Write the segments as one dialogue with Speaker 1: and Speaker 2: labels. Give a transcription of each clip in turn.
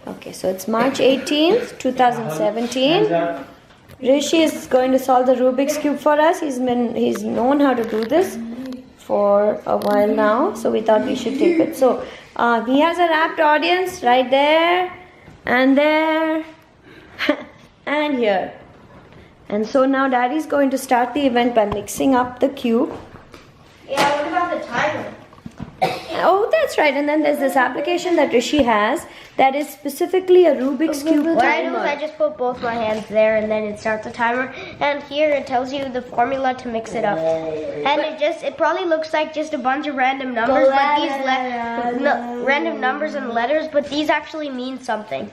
Speaker 1: Okay, so it's March 18th, 2017. Rishi is going to solve the Rubik's Cube for us. He's known how to do this for a while now, so we thought we should take it. So he has a rapt audience right there and there and here. And so now Daddy's going to start the event by mixing up the cube.
Speaker 2: Yeah, what about the timer?
Speaker 1: Oh, that's right. And then there's this application that Rishi has that is specifically a Rubik's Cube timer.
Speaker 2: What I do is I just put both my hands there and then it starts the timer. And here it tells you the formula to mix it up. And it probably looks like just a bunch of random numbers, but these random numbers and letters, but these actually mean something.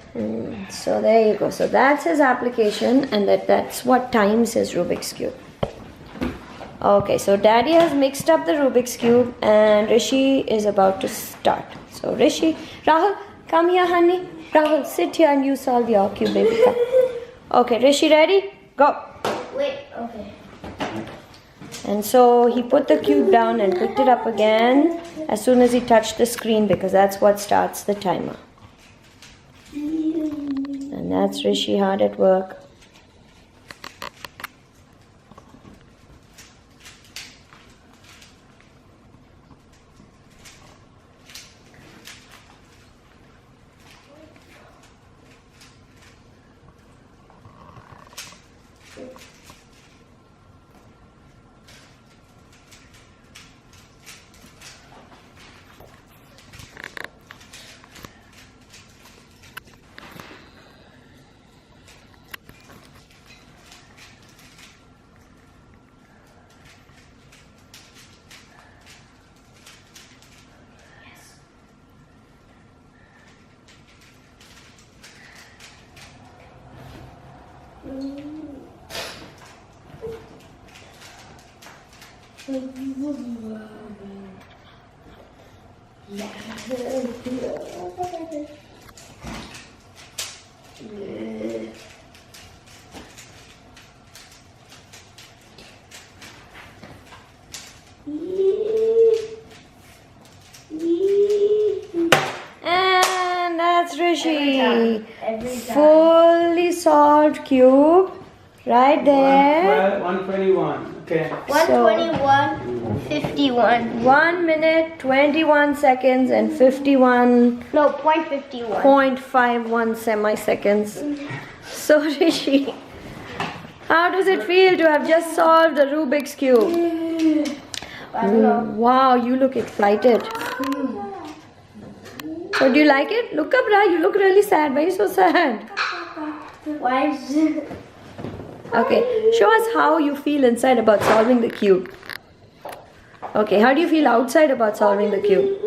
Speaker 1: So there you go. So that's his application, and that's what times his Rubik's Cube. Okay, so Daddy has mixed up the Rubik's Cube and Rishi is about to start. So Rishi, Rahul, come here, honey. Rahul, sit here and you solve your cube, baby. Come. Okay, Rishi, ready? Go.
Speaker 2: Wait, okay.
Speaker 1: And so he put the cube down and picked it up again as soon as he touched the screen, because that's what starts the timer. And that's Rishi hard at work. And that's Rishi. Fully solved cube right there.
Speaker 3: 121. Okay.
Speaker 2: 121.51.
Speaker 1: 1 minute, 21 seconds, and 51.
Speaker 2: No, 0.51.
Speaker 1: 0.51 semi-seconds. So Rishi, how does it feel to have just solved the Rubik's Cube?
Speaker 2: I don't know.
Speaker 1: Wow, you look excited. So do you like it? Look up, Ra. You look really sad. Why are you so sad?
Speaker 2: Why is it?
Speaker 1: Okay, show us how you feel inside about solving the cube. Okay, how do you feel outside about solving the cube?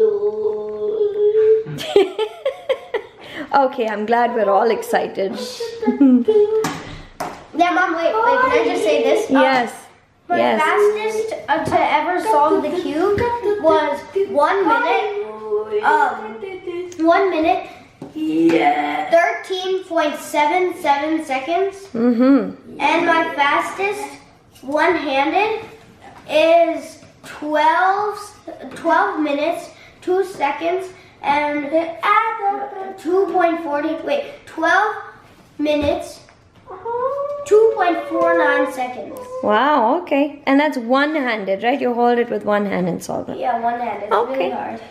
Speaker 1: Okay, I'm glad we're all excited.
Speaker 2: Yeah, Mom, wait, can I just say this?
Speaker 1: Yes.
Speaker 2: My
Speaker 1: Yes.
Speaker 2: fastest to ever solve the cube was 1 minute. 1 minute. 13.77 seconds. And my fastest one-handed is 12 minutes, 2 seconds, and 2.40. Wait, 12 minutes, 2.49 seconds.
Speaker 1: Wow, okay. And that's one-handed, right? You hold it with one hand and solve it.
Speaker 2: Yeah, one-handed. It's really hard.